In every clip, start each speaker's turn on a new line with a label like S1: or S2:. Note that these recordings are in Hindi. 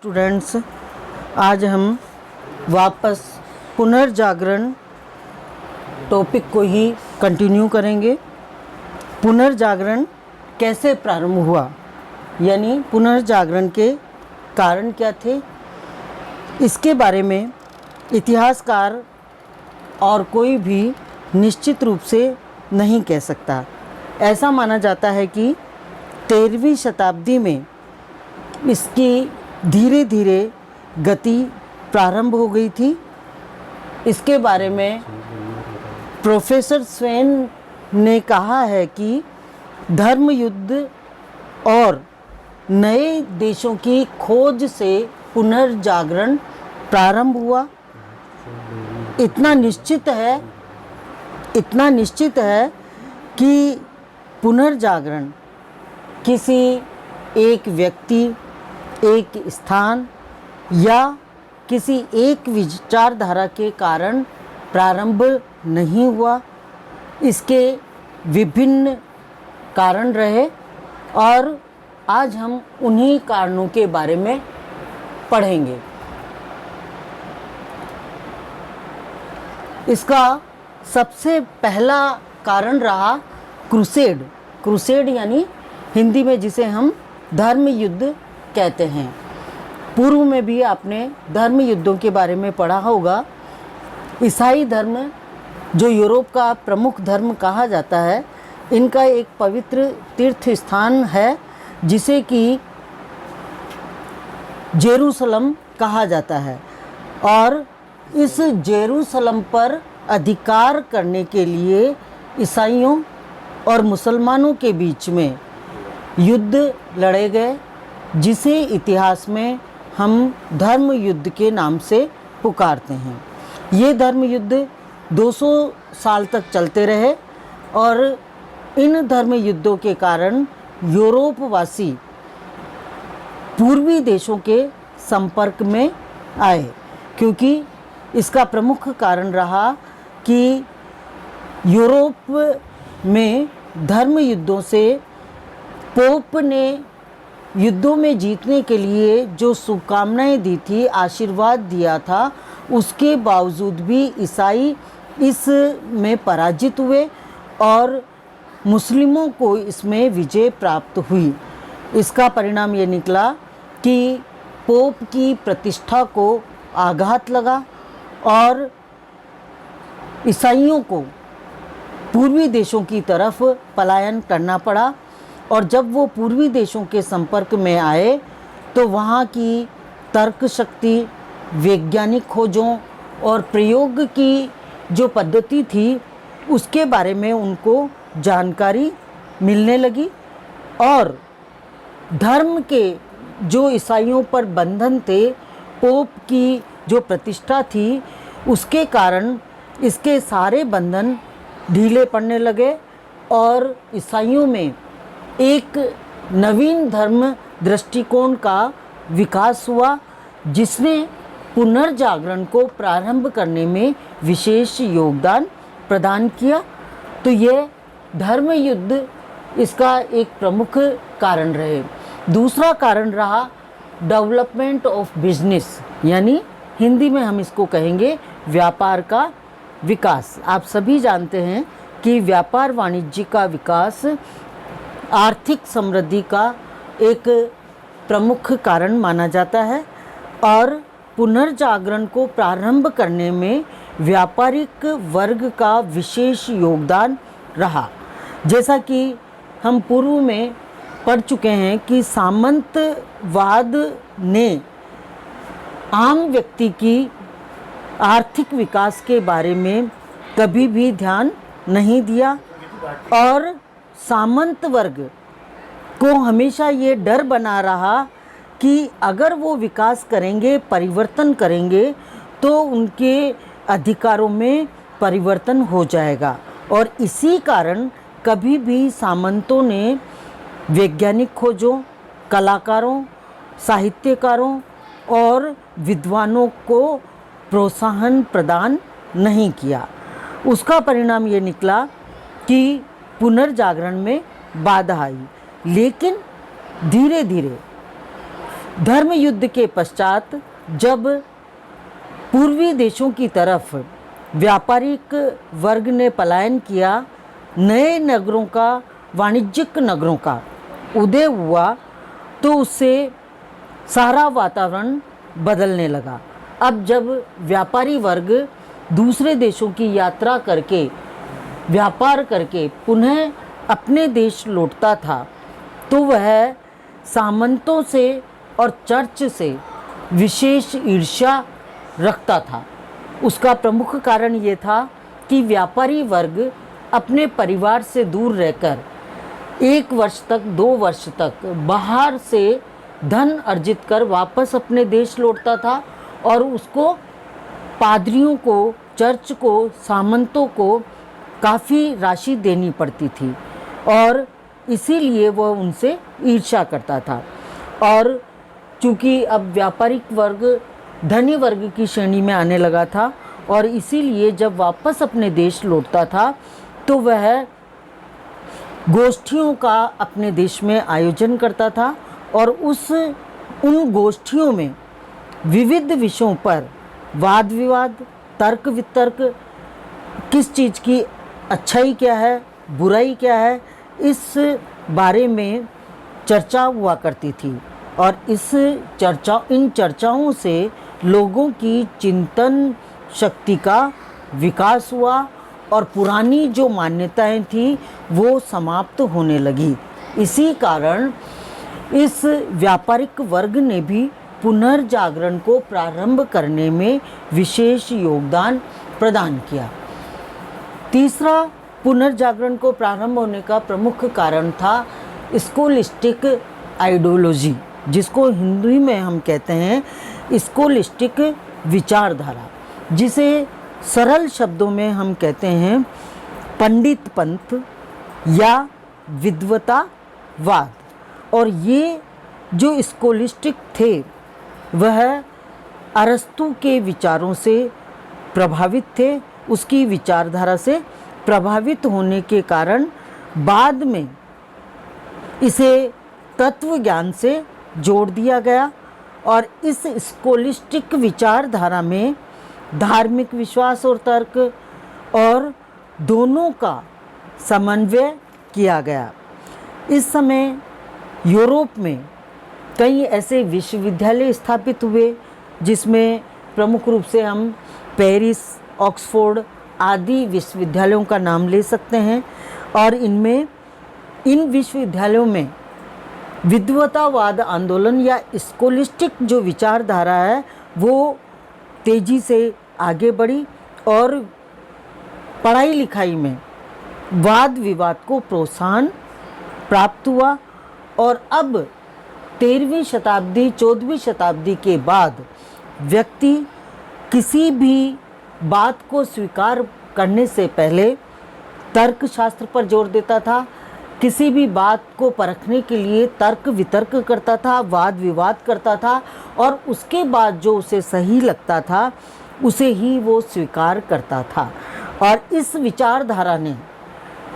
S1: स्टूडेंट्स, आज हम वापस पुनर्जागरण टॉपिक को ही कंटिन्यू करेंगे। पुनर्जागरण कैसे प्रारंभ हुआ, यानी पुनर्जागरण के कारण क्या थे, इसके बारे में इतिहासकार और कोई भी निश्चित रूप से नहीं कह सकता। ऐसा माना जाता है कि 13वीं शताब्दी में इसकी धीरे धीरे गति प्रारंभ हो गई थी। इसके बारे में प्रोफेसर स्वेन ने कहा है कि धर्म युद्ध और नए देशों की खोज से पुनर्जागरण प्रारंभ हुआ। इतना निश्चित है कि पुनर्जागरण किसी एक व्यक्ति, एक स्थान या किसी एक विचारधारा के कारण प्रारंभ नहीं हुआ। इसके विभिन्न कारण रहे और आज हम उन्हीं कारणों के बारे में पढ़ेंगे। इसका सबसे पहला कारण रहा क्रूसेड यानी हिंदी में जिसे हम धर्म युद्ध कहते हैं। पूर्व में भी आपने धर्म युद्धों के बारे में पढ़ा होगा। ईसाई धर्म, जो यूरोप का प्रमुख धर्म कहा जाता है, इनका एक पवित्र तीर्थ स्थान है जिसे कि जेरूसलम कहा जाता है, और इस जेरूसलम पर अधिकार करने के लिए ईसाइयों और मुसलमानों के बीच में युद्ध लड़े गए, जिसे इतिहास में हम धर्म युद्ध के नाम से पुकारते हैं। ये धर्म युद्ध 200 साल तक चलते रहे और इन धर्म युद्धों के कारण यूरोपवासी पूर्वी देशों के संपर्क में आए, क्योंकि इसका प्रमुख कारण रहा कि यूरोप में धर्म युद्धों से पोप ने युद्धों में जीतने के लिए जो शुभकामनाएं दी थी, आशीर्वाद दिया था, उसके बावजूद भी ईसाई इस में पराजित हुए और मुस्लिमों को इसमें विजय प्राप्त हुई। इसका परिणाम ये निकला कि पोप की प्रतिष्ठा को आघात लगा और ईसाइयों को पूर्वी देशों की तरफ पलायन करना पड़ा। और जब वो पूर्वी देशों के संपर्क में आए तो वहाँ की तर्क शक्ति, वैज्ञानिक खोजों और प्रयोग की जो पद्धति थी, उसके बारे में उनको जानकारी मिलने लगी और धर्म के जो ईसाइयों पर बंधन थे, पोप की जो प्रतिष्ठा थी, उसके कारण इसके सारे बंधन ढीले पड़ने लगे और ईसाइयों में एक नवीन धर्म दृष्टिकोण का विकास हुआ, जिसने पुनर्जागरण को प्रारंभ करने में विशेष योगदान प्रदान किया। तो ये धर्म युद्ध इसका एक प्रमुख कारण रहे। दूसरा कारण रहा डेवलपमेंट ऑफ बिजनेस, यानी हिंदी में हम इसको कहेंगे व्यापार का विकास। आप सभी जानते हैं कि व्यापार वाणिज्य का विकास आर्थिक समृद्धि का एक प्रमुख कारण माना जाता है और पुनर्जागरण को प्रारंभ करने में व्यापारिक वर्ग का विशेष योगदान रहा। जैसा कि हम पूर्व में पढ़ चुके हैं कि सामंतवाद ने आम व्यक्ति की आर्थिक विकास के बारे में कभी भी ध्यान नहीं दिया और सामंत वर्ग को हमेशा ये डर बना रहा कि अगर वो विकास करेंगे, परिवर्तन करेंगे, तो उनके अधिकारों में परिवर्तन हो जाएगा। और इसी कारण कभी भी सामंतों ने वैज्ञानिक खोजों, कलाकारों, साहित्यकारों और विद्वानों को प्रोत्साहन प्रदान नहीं किया। उसका परिणाम ये निकला कि पुनर्जागरण में बाधा आई। लेकिन धीरे धीरे धर्म युद्ध के पश्चात जब पूर्वी देशों की तरफ व्यापारिक वर्ग ने पलायन किया, नए नगरों का, वाणिज्यिक नगरों का उदय हुआ, तो उससे सारा वातावरण बदलने लगा। अब जब व्यापारी वर्ग दूसरे देशों की यात्रा करके, व्यापार करके पुनः अपने देश लौटता था, तो वह सामंतों से और चर्च से विशेष ईर्ष्या रखता था। उसका प्रमुख कारण ये था कि व्यापारी वर्ग अपने परिवार से दूर रहकर 1 वर्ष तक, 2 वर्ष तक बाहर से धन अर्जित कर वापस अपने देश लौटता था, और उसको पादरियों को, चर्च को, सामंतों को काफ़ी राशि देनी पड़ती थी, और इसीलिए वह उनसे ईर्ष्या करता था। और चूँकि अब व्यापारिक वर्ग धनी वर्ग की श्रेणी में आने लगा था, और इसीलिए जब वापस अपने देश लौटता था तो वह गोष्ठियों का अपने देश में आयोजन करता था, और उन गोष्ठियों में विविध विषयों पर वाद विवाद, तर्क वितर्क, किस चीज़ की अच्छाई क्या है, बुराई क्या है, इस बारे में चर्चा हुआ करती थी। और इन चर्चाओं से लोगों की चिंतन शक्ति का विकास हुआ, और पुरानी जो मान्यताएं थी वो समाप्त होने लगी। इसी कारण इस व्यापारिक वर्ग ने भी पुनर्जागरण को प्रारंभ करने में विशेष योगदान प्रदान किया। तीसरा पुनर्जागरण को प्रारंभ होने का प्रमुख कारण था स्कोलिस्टिक आइडियोलॉजी, जिसको हिंदी में हम कहते हैं स्कोलिस्टिक विचारधारा, जिसे सरल शब्दों में हम कहते हैं पंडित पंथ या विद्वतावाद। और ये जो स्कोलिस्टिक थे वह अरस्तु के विचारों से प्रभावित थे, उसकी विचारधारा से प्रभावित होने के कारण बाद में इसे तत्व ज्ञान से जोड़ दिया गया, और इस स्कोलिस्टिक विचारधारा में धार्मिक विश्वास और तर्क और दोनों का समन्वय किया गया। इस समय यूरोप में कई ऐसे विश्वविद्यालय स्थापित हुए, जिसमें प्रमुख रूप से हम पेरिस, ऑक्सफोर्ड आदि विश्वविद्यालयों का नाम ले सकते हैं। और इन विश्वविद्यालयों में विद्वतावाद आंदोलन या स्कोलिस्टिक जो विचारधारा है वो तेज़ी से आगे बढ़ी, और पढ़ाई लिखाई में वाद विवाद को प्रोत्साहन प्राप्त हुआ। और अब 13वीं शताब्दी, 14वीं शताब्दी के बाद व्यक्ति किसी भी बात को स्वीकार करने से पहले तर्कशास्त्र पर जोर देता था, किसी भी बात को परखने के लिए तर्क वितर्क करता था, वाद विवाद करता था, और उसके बाद जो उसे सही लगता था उसे ही वो स्वीकार करता था। और इस विचारधारा ने,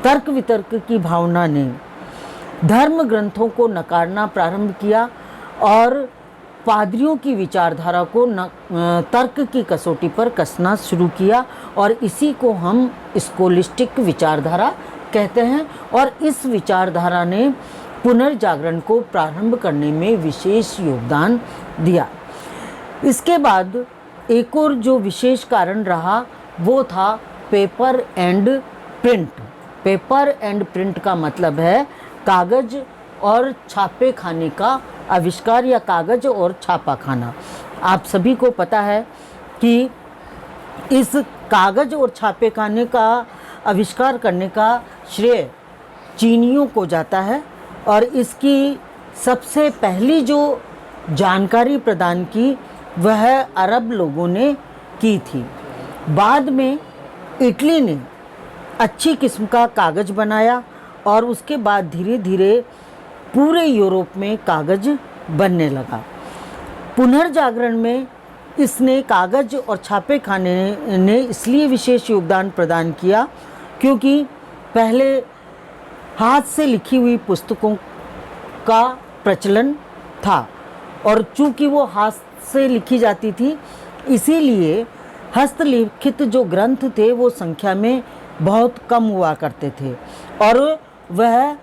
S1: तर्क वितर्क की भावना ने धर्म ग्रंथों को नकारना प्रारंभ किया, और पादरियों की विचारधारा को तर्क की कसौटी पर कसना शुरू किया, और इसी को हम स्कोलिस्टिक विचारधारा कहते हैं। और इस विचारधारा ने पुनर्जागरण को प्रारंभ करने में विशेष योगदान दिया। इसके बाद एक और जो विशेष कारण रहा वो था paper and print. Paper and print का मतलब है कागज़ और छापे खाने का आविष्कार या कागज़ और छापा खाना। आप सभी को पता है कि इस कागज़ और छापे खाने का आविष्कार करने का श्रेय चीनियों को जाता है, और इसकी सबसे पहली जो जानकारी प्रदान की वह अरब लोगों ने की थी। बाद में इटली ने अच्छी किस्म का कागज़ बनाया, और उसके बाद धीरे धीरे पूरे यूरोप में कागज़ बनने लगा। पुनर्जागरण में इसने कागज़ और छापे खाने ने इसलिए विशेष योगदान प्रदान किया क्योंकि पहले हाथ से लिखी हुई पुस्तकों का प्रचलन था, और चूँकि वो हाथ से लिखी जाती थी, इसीलिए हस्तलिखित जो ग्रंथ थे वो संख्या में बहुत कम हुआ करते थे और वह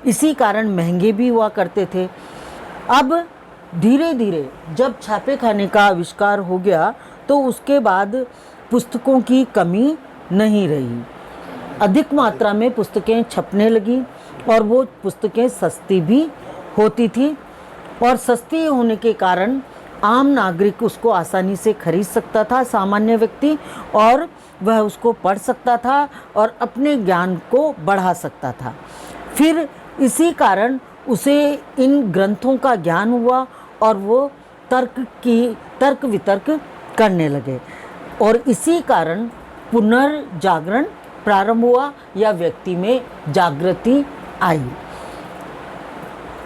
S1: इसी कारण महंगे भी हुआ करते थे। अब धीरे धीरे जब छापे खाने का आविष्कार हो गया तो उसके बाद पुस्तकों की कमी नहीं रही, अधिक मात्रा में पुस्तकें छपने लगी और वो पुस्तकें सस्ती भी होती थी और सस्ती होने के कारण आम नागरिक उसको आसानी से खरीद सकता था, सामान्य व्यक्ति, और वह उसको पढ़ सकता था और अपने ज्ञान को बढ़ा सकता था। फिर इसी कारण उसे इन ग्रंथों का ज्ञान हुआ और वो तर्क वितर्क करने लगे और इसी कारण पुनर्जागरण प्रारंभ हुआ या व्यक्ति में जागृति आई।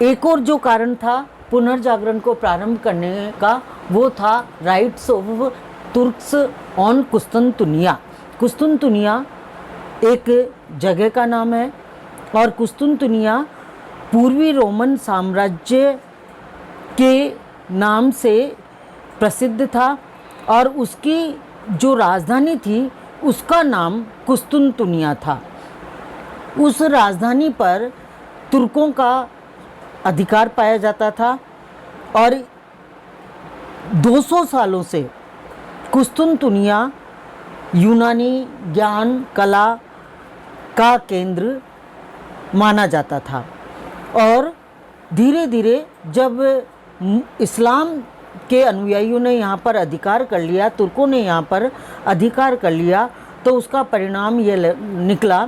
S1: एक और जो कारण था पुनर्जागरण को प्रारंभ करने का, वो था राइट्स ऑफ तुर्क्स ऑन कुस्तुनतुनिया। कुस्तुनतुनिया एक जगह का नाम है और कुस्तुनतुनिया पूर्वी रोमन साम्राज्य के नाम से प्रसिद्ध था और उसकी जो राजधानी थी उसका नाम कुस्तुनतुनिया था। उस राजधानी पर तुर्कों का अधिकार पाया जाता था और 200 सालों से कुस्तुनतुनिया यूनानी ज्ञान कला का केंद्र माना जाता था और धीरे धीरे जब इस्लाम के अनुयायियों ने यहाँ पर अधिकार कर लिया, तुर्कों ने यहाँ पर अधिकार कर लिया, तो उसका परिणाम ये निकला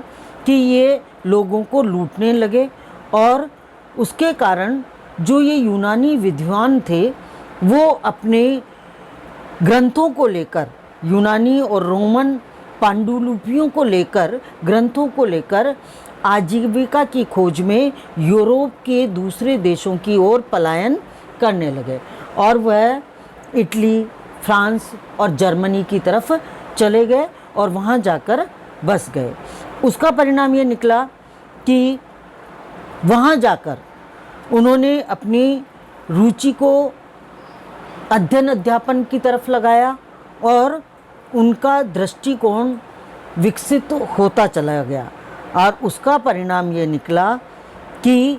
S1: कि ये लोगों को लूटने लगे और उसके कारण जो ये यूनानी विद्वान थे वो अपने ग्रंथों को लेकर, यूनानी और रोमन पांडुलिपियों को लेकर, ग्रंथों को लेकर आजीविका की खोज में यूरोप के दूसरे देशों की ओर पलायन करने लगे और वह इटली, फ्रांस और जर्मनी की तरफ चले गए और वहाँ जाकर बस गए। उसका परिणाम ये निकला कि वहाँ जाकर उन्होंने अपनी रुचि को अध्ययन अध्यापन की तरफ लगाया और उनका दृष्टिकोण विकसित होता चला गया और उसका परिणाम ये निकला कि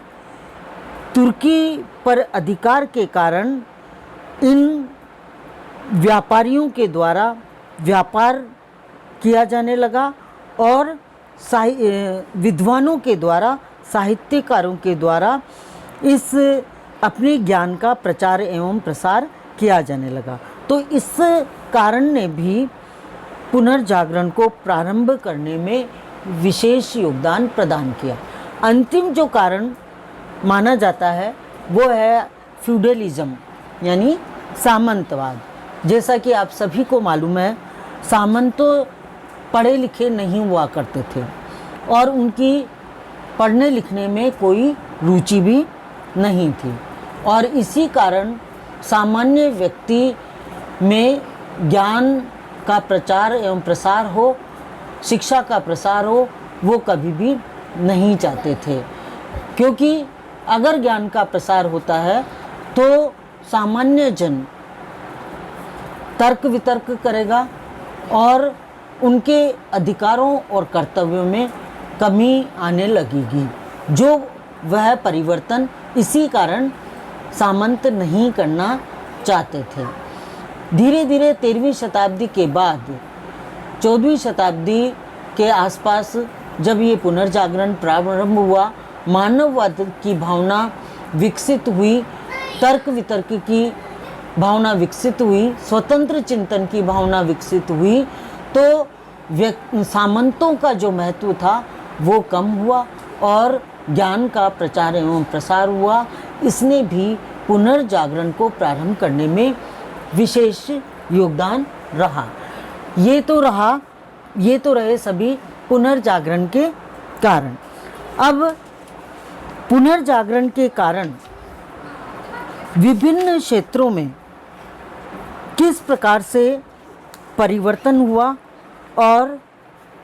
S1: तुर्की पर अधिकार के कारण इन व्यापारियों के द्वारा व्यापार किया जाने लगा और विद्वानों के द्वारा, साहित्यकारों के द्वारा इस अपने ज्ञान का प्रचार एवं प्रसार किया जाने लगा। तो इस कारण ने भी पुनर्जागरण को प्रारंभ करने में विशेष योगदान प्रदान किया। अंतिम जो कारण माना जाता है वो है फ्यूडलिज्म यानी सामंतवाद। जैसा कि आप सभी को मालूम है, सामंत तो पढ़े लिखे नहीं हुआ करते थे और उनकी पढ़ने लिखने में कोई रुचि भी नहीं थी और इसी कारण सामान्य व्यक्ति में ज्ञान का प्रचार एवं प्रसार हो, शिक्षा का प्रसार हो, वो कभी भी नहीं चाहते थे, क्योंकि अगर ज्ञान का प्रसार होता है तो सामान्य जन तर्क वितर्क करेगा और उनके अधिकारों और कर्तव्यों में कमी आने लगेगी, जो वह परिवर्तन इसी कारण सामंत नहीं करना चाहते थे। धीरे धीरे 13वीं शताब्दी के बाद 14वीं शताब्दी के आसपास जब ये पुनर्जागरण प्रारंभ हुआ, मानववाद की भावना विकसित हुई, तर्क वितर्क की भावना विकसित हुई, स्वतंत्र चिंतन की भावना विकसित हुई, तो सामंतों का जो महत्व था वो कम हुआ और ज्ञान का प्रचार एवं प्रसार हुआ। इसने भी पुनर्जागरण को प्रारंभ करने में विशेष योगदान रहा। ये तो रहे सभी पुनर्जागरण के कारण। अब पुनर्जागरण के कारण विभिन्न क्षेत्रों में किस प्रकार से परिवर्तन हुआ और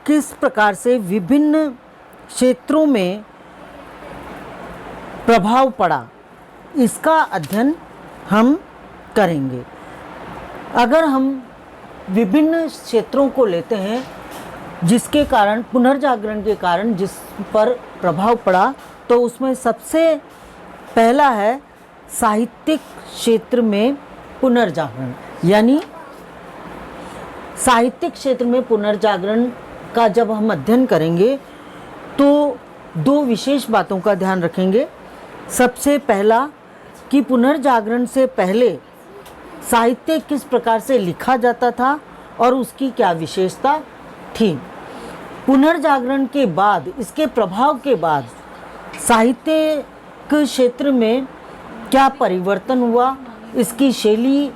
S1: किस प्रकार से विभिन्न क्षेत्रों में प्रभाव पड़ा, इसका अध्ययन हम करेंगे। अगर हम विभिन्न क्षेत्रों को लेते हैं जिसके कारण, पुनर्जागरण के कारण जिस पर प्रभाव पड़ा, तो उसमें सबसे पहला है साहित्यिक क्षेत्र में पुनर्जागरण। यानी साहित्यिक क्षेत्र में पुनर्जागरण का जब हम अध्ययन करेंगे तो दो विशेष बातों का ध्यान रखेंगे। सबसे पहला कि पुनर्जागरण से पहले साहित्य किस प्रकार से लिखा जाता था और उसकी क्या विशेषता थी। पुनर्जागरण के बाद, इसके प्रभाव के बाद साहित्य के क्षेत्र में क्या परिवर्तन हुआ, इसकी शैली,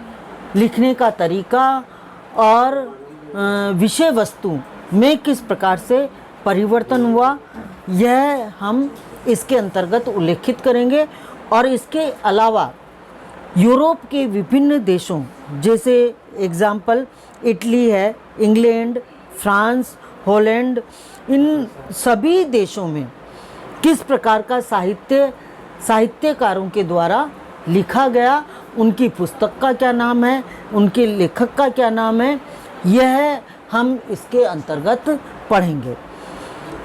S1: लिखने का तरीका और विषय वस्तु में किस प्रकार से परिवर्तन हुआ, यह हम इसके अंतर्गत उल्लेखित करेंगे। और इसके अलावा यूरोप के विभिन्न देशों, जैसे एग्जाम्पल इटली है, इंग्लैंड, फ्रांस, हॉलैंड, इन सभी देशों में किस प्रकार का साहित्य साहित्यकारों के द्वारा लिखा गया, उनकी पुस्तक का क्या नाम है, उनके लेखक का क्या नाम है, यह हम इसके अंतर्गत पढ़ेंगे।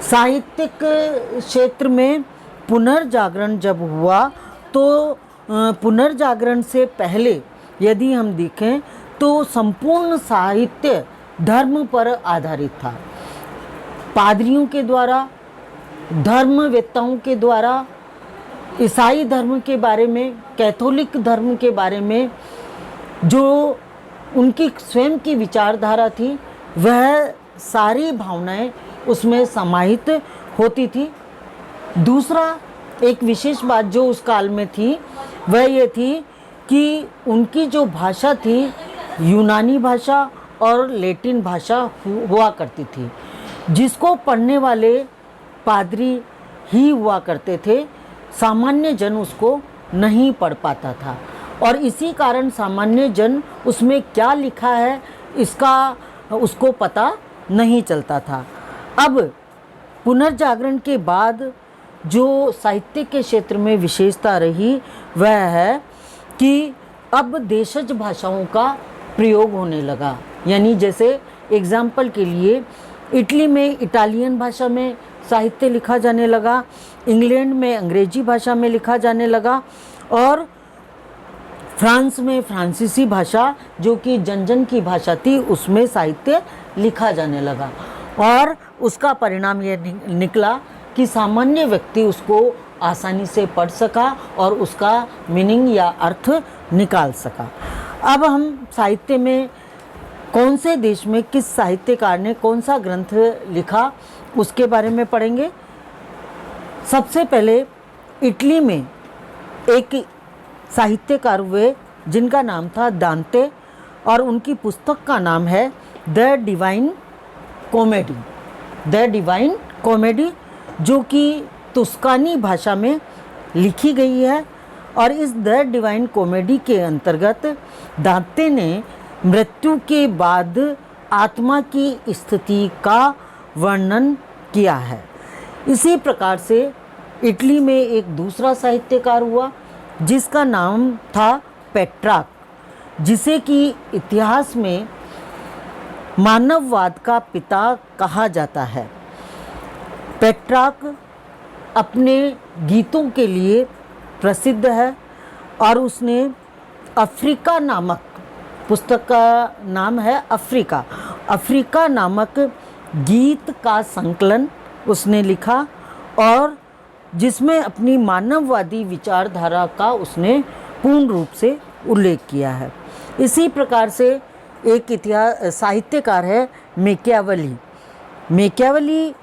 S1: साहित्यिक क्षेत्र में पुनर्जागरण जब हुआ तो पुनर्जागरण से पहले यदि हम देखें तो संपूर्ण साहित्य धर्म पर आधारित था। पादरियों के द्वारा, धर्मवेत्ताओं के द्वारा ईसाई धर्म के बारे में, कैथोलिक धर्म के बारे में जो उनकी स्वयं की विचारधारा थी, वह सारी भावनाएं उसमें समाहित होती थी। दूसरा एक विशेष बात जो उस काल में थी वह ये थी कि उनकी जो भाषा थी यूनानी भाषा और लैटिन भाषा हुआ करती थी, जिसको पढ़ने वाले पादरी ही हुआ करते थे, सामान्य जन उसको नहीं पढ़ पाता था। और इसी कारण सामान्य जन उसमें क्या लिखा है इसका उसको पता नहीं चलता था। अब पुनर्जागरण के बाद जो साहित्य के क्षेत्र में विशेषता रही वह है कि अब देशज भाषाओं का प्रयोग होने लगा। यानी जैसे एग्जाम्पल के लिए इटली में इटालियन भाषा में साहित्य लिखा जाने लगा, इंग्लैंड में अंग्रेजी भाषा में लिखा जाने लगा और फ्रांस में फ्रांसीसी भाषा जो कि जन जन की भाषा थी उसमें साहित्य लिखा जाने लगा। और उसका परिणाम यह निकला कि सामान्य व्यक्ति उसको आसानी से पढ़ सका और उसका मीनिंग या अर्थ निकाल सका। अब हम साहित्य में कौन से देश में किस साहित्यकार ने कौन सा ग्रंथ लिखा उसके बारे में पढ़ेंगे। सबसे पहले इटली में एक साहित्यकार हुए जिनका नाम था दांते और उनकी पुस्तक का नाम है the divine comedy. The divine comedy जो कि तुस्कानी भाषा में लिखी गई है। और इस द डिवाइन कॉमेडी के अंतर्गत दांते ने मृत्यु के बाद आत्मा की स्थिति का वर्णन किया है। इसी प्रकार से इटली में एक दूसरा साहित्यकार हुआ जिसका नाम था पेट्राक, जिसे कि इतिहास में मानववाद का पिता कहा जाता है। पेट्राक अपने गीतों के लिए प्रसिद्ध है और उसने अफ्रीका नामक, पुस्तक का नाम है अफ्रीका, अफ्रीका नामक गीत का संकलन उसने लिखा और जिसमें अपनी मानववादी विचारधारा का उसने पूर्ण रूप से उल्लेख किया है। इसी प्रकार से एक साहित्यकार है मैकियावेली। मैकियावेली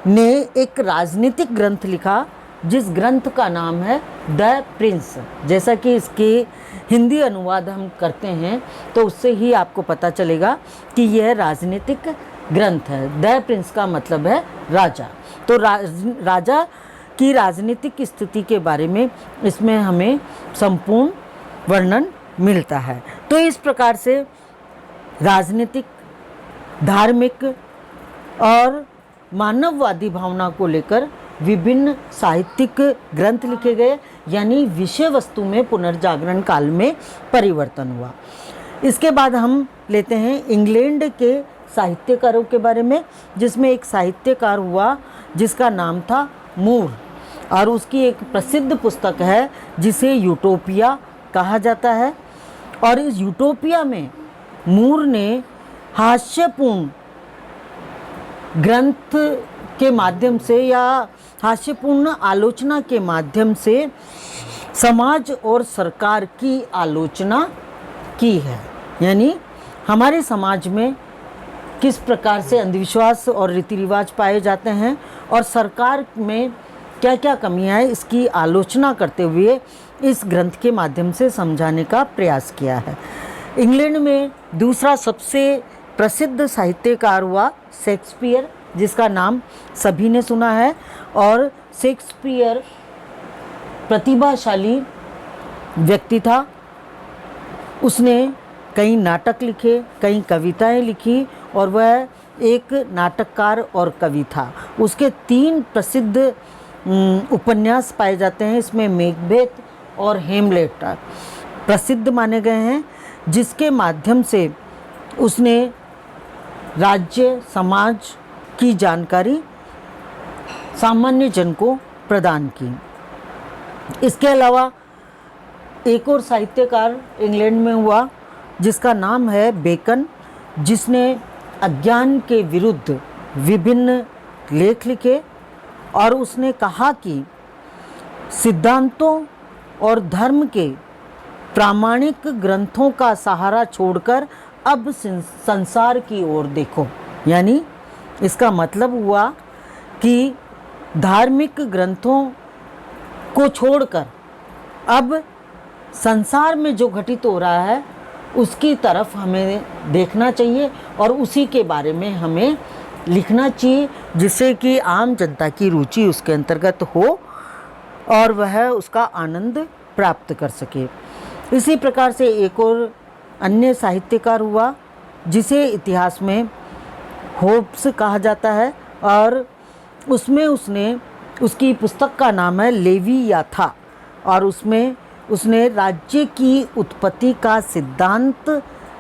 S1: ने एक राजनीतिक ग्रंथ लिखा जिस ग्रंथ का नाम है द प्रिंस। जैसा कि इसके हिंदी अनुवाद हम करते हैं तो उससे ही आपको पता चलेगा कि यह राजनीतिक ग्रंथ है। द प्रिंस का मतलब है राजा। तो राजा की राजनीतिक स्थिति के बारे में इसमें हमें संपूर्ण वर्णन मिलता है। तो इस प्रकार से राजनीतिक, धार्मिक और मानववादी भावना को लेकर विभिन्न साहित्यिक ग्रंथ लिखे गए, यानी विषय वस्तु में पुनर्जागरण काल में परिवर्तन हुआ। इसके बाद हम लेते हैं इंग्लैंड के साहित्यकारों के बारे में, जिसमें एक साहित्यकार हुआ जिसका नाम था मूर, और उसकी एक प्रसिद्ध पुस्तक है जिसे यूटोपिया कहा जाता है। और इस यूटोपिया में मूर ने हास्यपूर्ण ग्रंथ के माध्यम से या हास्यपूर्ण आलोचना के माध्यम से समाज और सरकार की आलोचना की है, यानी हमारे समाज में किस प्रकार से अंधविश्वास और रीति रिवाज पाए जाते हैं और सरकार में क्या क्या कमियां हैं, इसकी आलोचना करते हुए इस ग्रंथ के माध्यम से समझाने का प्रयास किया है। इंग्लैंड में दूसरा सबसे प्रसिद्ध साहित्यकार हुआ शेक्सपियर, जिसका नाम सभी ने सुना है। और शेक्सपियर प्रतिभाशाली व्यक्ति था। उसने कई नाटक लिखे, कई कविताएं लिखी और वह एक नाटककार और कवि था। उसके 3 प्रसिद्ध उपन्यास पाए जाते हैं, इसमें मैकबेथ और हेमलेट प्रसिद्ध माने गए हैं, जिसके माध्यम से उसने राज्य समाज की जानकारी सामान्य जन को प्रदान की। इसके अलावा एक और साहित्यकार इंग्लैंड में हुआ जिसका नाम है बेकन, जिसने अज्ञान के विरुद्ध विभिन्न लेख लिखे और उसने कहा कि सिद्धांतों और धर्म के प्रामाणिक ग्रंथों का सहारा छोड़कर अब संसार की ओर देखो। यानी इसका मतलब हुआ कि धार्मिक ग्रंथों को छोड़कर अब संसार में जो घटित हो रहा है उसकी तरफ हमें देखना चाहिए और उसी के बारे में हमें लिखना चाहिए, जिससे कि आम जनता की रुचि उसके अंतर्गत हो और वह उसका आनंद प्राप्त कर सके। इसी प्रकार से एक और अन्य साहित्यकार हुआ जिसे इतिहास में होब्स कहा जाता है और उसमें उसकी पुस्तक का नाम है लेवियाथा और उसमें उसने राज्य की उत्पत्ति का सिद्धांत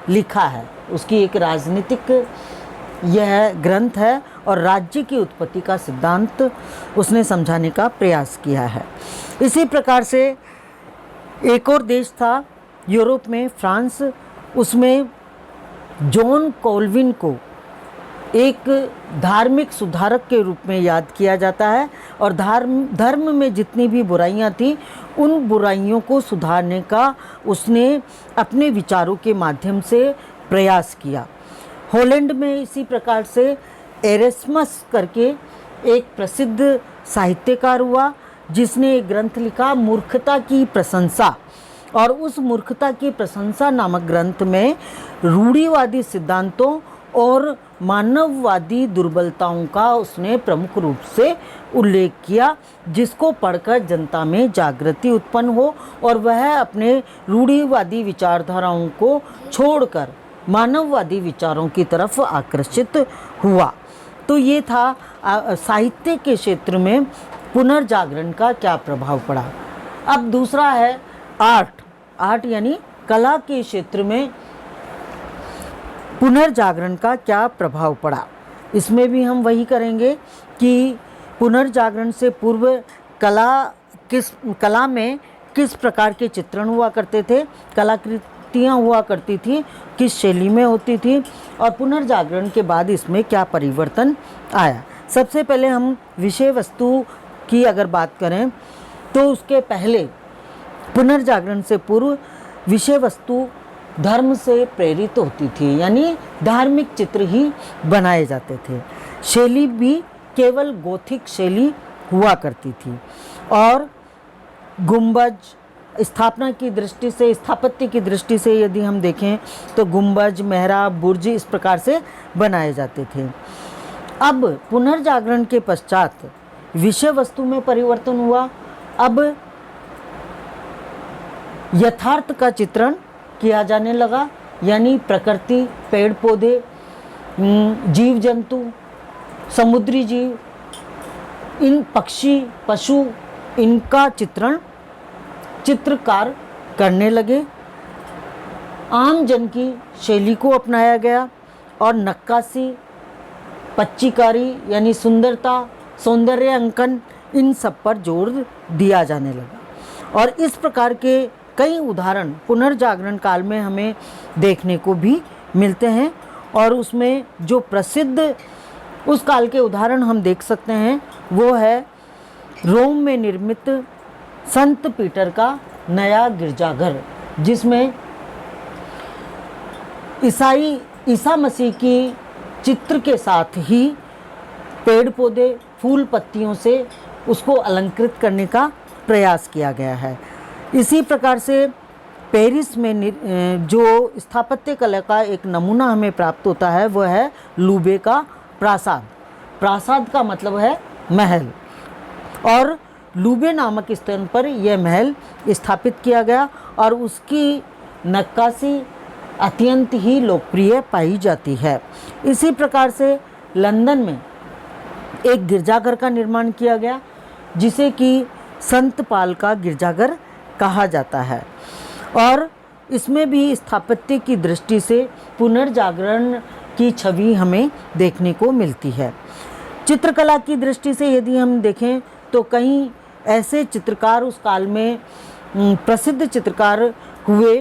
S1: लिखा है। उसकी एक राजनीतिक यह ग्रंथ है और राज्य की उत्पत्ति का सिद्धांत उसने समझाने का प्रयास किया है। इसी प्रकार से एक और देश था यूरोप में, फ्रांस, उसमें जॉन कॉल्विन को एक धार्मिक सुधारक के रूप में याद किया जाता है और धर्म में जितनी भी बुराइयां थी उन बुराइयों को सुधारने का उसने अपने विचारों के माध्यम से प्रयास किया। हॉलैंड में इसी प्रकार से एरेस्मस करके एक प्रसिद्ध साहित्यकार हुआ जिसने एक ग्रंथ लिखा मूर्खता की प्रशंसा, और उस मूर्खता की प्रशंसा नामक ग्रंथ में रूढ़िवादी सिद्धांतों और मानववादी दुर्बलताओं का उसने प्रमुख रूप से उल्लेख किया, जिसको पढ़कर जनता में जागृति उत्पन्न हो और वह अपने रूढ़िवादी विचारधाराओं को छोड़कर मानववादी विचारों की तरफ आकर्षित हुआ। तो ये था साहित्य के क्षेत्र में पुनर्जागरण का क्या प्रभाव पड़ा। अब दूसरा है आर्ट यानी कला के क्षेत्र में पुनर्जागरण का क्या प्रभाव पड़ा। इसमें भी हम वही करेंगे कि पुनर्जागरण से पूर्व कला में किस प्रकार के चित्रण हुआ करते थे, कलाकृतियाँ हुआ करती थी, किस शैली में होती थी, और पुनर्जागरण के बाद इसमें क्या परिवर्तन आया। सबसे पहले हम विषय वस्तु की अगर बात करें तो उसके पहले पुनर्जागरण से पूर्व विषय वस्तु धर्म से प्रेरित होती थी, यानी धार्मिक चित्र ही बनाए जाते थे। शैली भी केवल गोथिक शैली हुआ करती थी और गुंबज स्थापना की दृष्टि से, स्थापत्य की दृष्टि से यदि हम देखें तो गुंबज, मेहराब, बुर्ज इस प्रकार से बनाए जाते थे। अब पुनर्जागरण के पश्चात विषय वस्तु में परिवर्तन हुआ। अब यथार्थ का चित्रण किया जाने लगा, यानी प्रकृति, पेड़ पौधे, जीव जंतु, समुद्री जीव, इन पक्षी पशु इनका चित्रकार करने लगे। आम जन की शैली को अपनाया गया और नक्काशी, पच्चीकारी यानी सुंदरता, सौंदर्य अंकन, इन सब पर जोर दिया जाने लगा। और इस प्रकार के कई उदाहरण पुनर्जागरण काल में हमें देखने को भी मिलते हैं। और उसमें जो प्रसिद्ध उस काल के उदाहरण हम देख सकते हैं वो है रोम में निर्मित संत पीटर का नया गिरजाघर, जिसमें ईसा मसीह की चित्र के साथ ही पेड़ पौधे, फूल पत्तियों से उसको अलंकृत करने का प्रयास किया गया है। इसी प्रकार से पेरिस में जो स्थापत्य कला का एक नमूना हमें प्राप्त होता है वह है लूबे का प्रासाद। प्रासाद का मतलब है महल, और लूबे नामक स्थान पर यह महल स्थापित किया गया और उसकी नक्काशी अत्यंत ही लोकप्रिय पाई जाती है। इसी प्रकार से लंदन में एक गिरजाघर का निर्माण किया गया जिसे कि संत पाल का गिरजाघर कहा जाता है, और इसमें भी स्थापत्य की दृष्टि से पुनर्जागरण की छवि हमें देखने को मिलती है। चित्रकला की दृष्टि से यदि हम देखें तो कई ऐसे चित्रकार उस काल में प्रसिद्ध चित्रकार हुए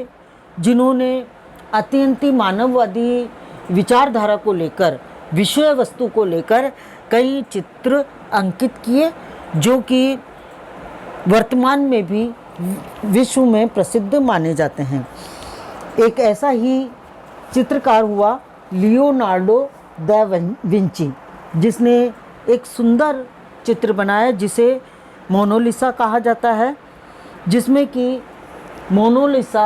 S1: जिन्होंने अत्यंत मानववादी विचारधारा को लेकर, विषय वस्तु को लेकर कई चित्र अंकित किए जो कि वर्तमान में भी विश्व में प्रसिद्ध माने जाते हैं। एक ऐसा ही चित्रकार हुआ लियोनार्डो दा विंची, जिसने एक सुंदर चित्र बनाया जिसे मोनालिसा कहा जाता है, जिसमें कि मोनालिसा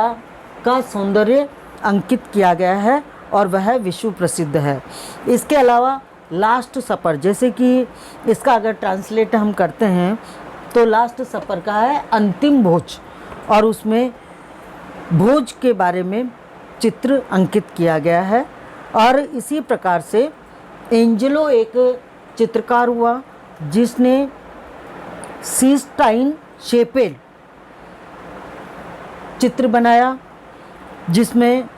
S1: का सौंदर्य अंकित किया गया है और वह विश्व प्रसिद्ध है। इसके अलावा लास्ट सपर, जैसे कि इसका अगर ट्रांसलेट हम करते हैं तो लास्ट सपर का है अंतिम भोज, और उसमें भोज के बारे में चित्र अंकित किया गया है। और इसी प्रकार से एंजेलो एक चित्रकार हुआ जिसने सिस्टाइन शेपेल चित्र बनाया, जिसमें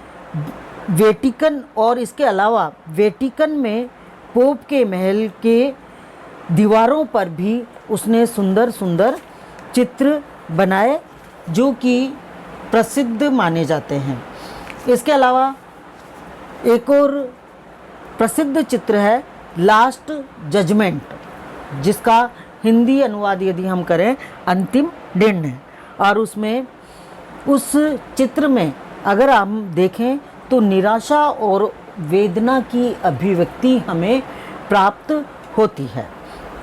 S1: वेटिकन और इसके अलावा वेटिकन में पोप के महल के दीवारों पर भी उसने सुंदर सुंदर चित्र बनाए जो कि प्रसिद्ध माने जाते हैं। इसके अलावा एक और प्रसिद्ध चित्र है लास्ट जजमेंट, जिसका हिंदी अनुवाद यदि हम करें अंतिम निर्णय। और उसमें उस चित्र में अगर हम देखें तो निराशा और वेदना की अभिव्यक्ति हमें प्राप्त होती है।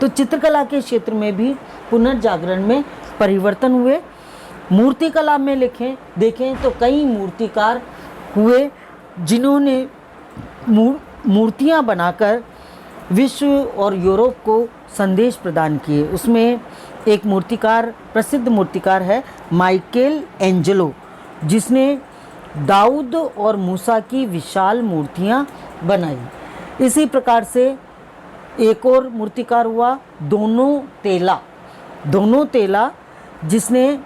S1: तो चित्रकला के क्षेत्र में भी पुनर्जागरण में परिवर्तन हुए। मूर्तिकला में देखें तो कई मूर्तिकार हुए जिन्होंने मूर्तियां बनाकर विश्व और यूरोप को संदेश प्रदान किए। उसमें एक मूर्तिकार, प्रसिद्ध मूर्तिकार है माइकल एंजेलो, जिसने दाऊद और मूसा की विशाल मूर्तियां बनाई। इसी प्रकार से एक और मूर्तिकार हुआ दोनों तेला, जिसने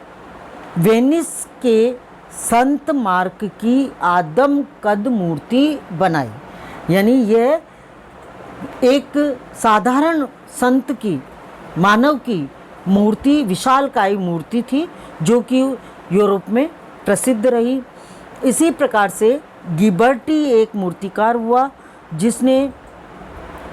S1: वेनिस के संत मार्क की आदम कद मूर्ति बनाई। यानी यह एक साधारण संत की, मानव की मूर्ति, विशालकाय मूर्ति थी जो कि यूरोप में प्रसिद्ध रही। इसी प्रकार से गिबर्टी एक मूर्तिकार हुआ जिसने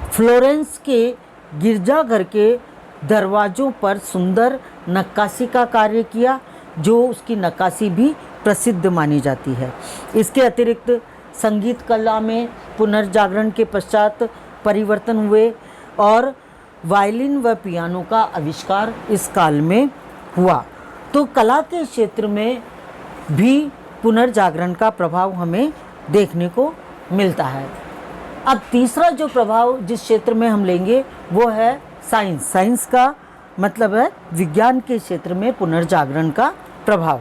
S1: फ्लोरेंस के गिरजाघर के दरवाज़ों पर सुंदर नक्काशी का कार्य किया, जो उसकी नक्काशी भी प्रसिद्ध मानी जाती है। इसके अतिरिक्त संगीत कला में पुनर्जागरण के पश्चात परिवर्तन हुए और वायलिन व पियानो का आविष्कार इस काल में हुआ। तो कला के क्षेत्र में भी पुनर्जागरण का प्रभाव हमें देखने को मिलता है। अब तीसरा जो प्रभाव जिस क्षेत्र में हम लेंगे वो है साइंस। साइंस का मतलब है विज्ञान के क्षेत्र में पुनर्जागरण का प्रभाव,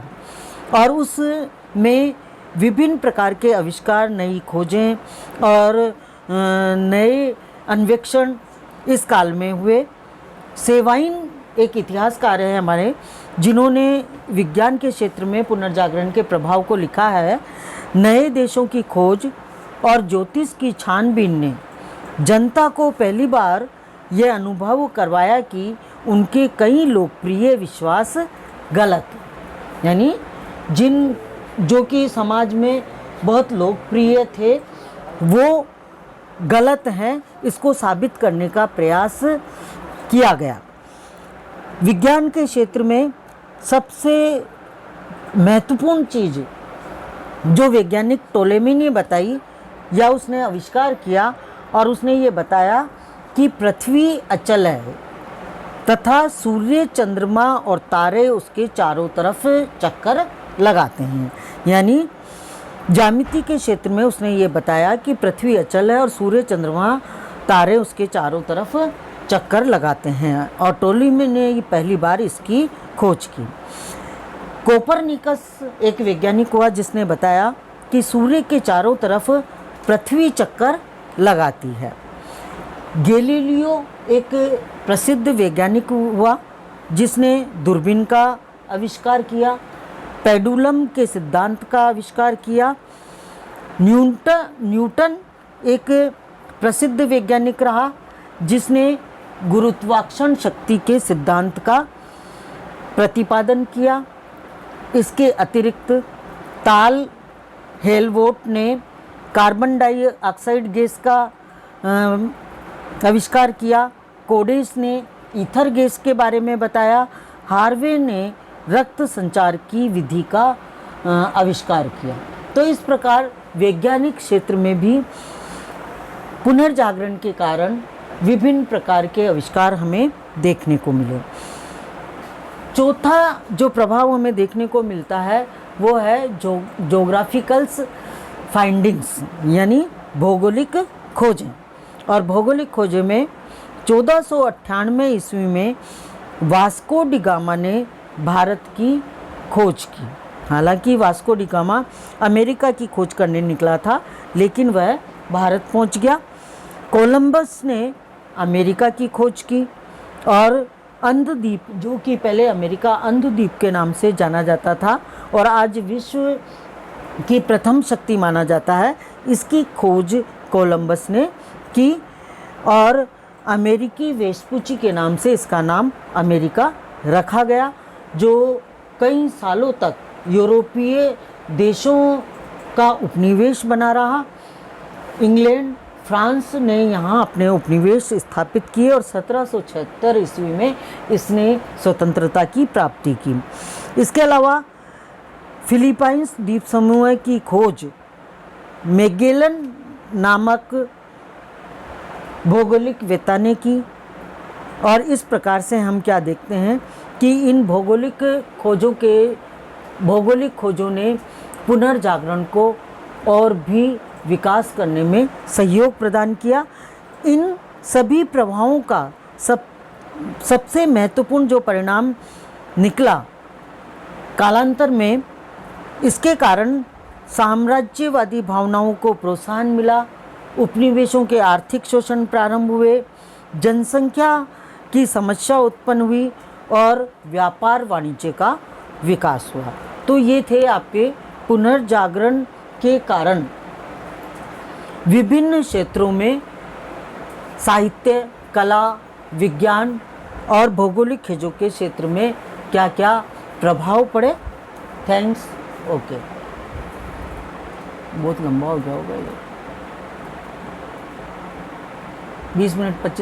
S1: और उसमें विभिन्न प्रकार के आविष्कार, नई खोजें और नए अन्वेषण इस काल में हुए। सेवाइन एक इतिहासकार है हमारे, जिन्होंने विज्ञान के क्षेत्र में पुनर्जागरण के प्रभाव को लिखा है। नए देशों की खोज और ज्योतिष की छानबीन ने जनता को पहली बार यह अनुभव करवाया कि उनके कई लोकप्रिय विश्वास गलत, यानी जो कि समाज में बहुत लोकप्रिय थे वो गलत हैं, इसको साबित करने का प्रयास किया गया। विज्ञान के क्षेत्र में सबसे महत्वपूर्ण चीज़ जो वैज्ञानिक टोलेमी ने बताई या उसने आविष्कार किया, और उसने ये बताया कि पृथ्वी अचल है तथा सूर्य, चंद्रमा और तारे उसके चारों तरफ चक्कर लगाते हैं। यानी ज्यामिति के क्षेत्र में उसने ये बताया कि पृथ्वी अचल है और सूर्य, चंद्रमा, तारे उसके चारों तरफ चक्कर लगाते हैं, और टोलेमी ने ये पहली बार इसकी खोज की। कोपरनिकस एक वैज्ञानिक हुआ जिसने बताया कि सूर्य के चारों तरफ पृथ्वी चक्कर लगाती है। गैलीलियो एक प्रसिद्ध वैज्ञानिक हुआ जिसने दूरबीन का आविष्कार किया, पेंडुलम के सिद्धांत का आविष्कार किया। न्यूटन एक प्रसिद्ध वैज्ञानिक रहा जिसने गुरुत्वाकर्षण शक्ति के सिद्धांत का प्रतिपादन किया। इसके अतिरिक्त ताल हेलवोट ने कार्बन डाइऑक्साइड गैस का आविष्कार किया। कोडेस ने ईथर गैस के बारे में बताया। हार्वे ने रक्त संचार की विधि का आविष्कार किया। तो इस प्रकार वैज्ञानिक क्षेत्र में भी पुनर्जागरण के कारण विभिन्न प्रकार के आविष्कार हमें देखने को मिले। चौथा जो प्रभाव हमें देखने को मिलता है वो है जोग्राफिकल्स फाइंडिंग्स, यानी भौगोलिक खोजें। और भौगोलिक खोजें में 1498 ईस्वी में वास्को डी गामा ने भारत की खोज की। हालांकि वास्को डी गामा अमेरिका की खोज करने निकला था, लेकिन वह भारत पहुंच गया। कोलंबस ने अमेरिका की खोज की, और अंधद्वीप, जो कि पहले अमेरिका अंधद्वीप के नाम से जाना जाता था और आज विश्व की प्रथम शक्ति माना जाता है, इसकी खोज कोलंबस ने की, और अमेरिकी वेस्पुची के नाम से इसका नाम अमेरिका रखा गया, जो कई सालों तक यूरोपीय देशों का उपनिवेश बना रहा। इंग्लैंड, फ्रांस ने यहाँ अपने उपनिवेश स्थापित किए और 1776 ईस्वी में इसने स्वतंत्रता की प्राप्ति की। इसके अलावा फिलीपाइंस द्वीप समूह की खोज मैगेलन नामक भौगोलिक वेत्ता ने की। और इस प्रकार से हम क्या देखते हैं कि इन भौगोलिक खोजों ने पुनर्जागरण को और भी विकास करने में सहयोग प्रदान किया। इन सभी प्रभावों का सबसे महत्वपूर्ण जो परिणाम निकला कालांतर में, इसके कारण साम्राज्यवादी भावनाओं को प्रोत्साहन मिला, उपनिवेशों के आर्थिक शोषण प्रारंभ हुए, जनसंख्या की समस्या उत्पन्न हुई और व्यापार वाणिज्य का विकास हुआ। तो ये थे आपके पुनर्जागरण के कारण विभिन्न क्षेत्रों में साहित्य, कला, विज्ञान और भौगोलिक खोजों के क्षेत्र में क्या क्या प्रभाव पड़े। थैंक्स। ओके, बहुत लंबा हो गया होगा ये, 20 मिनट 25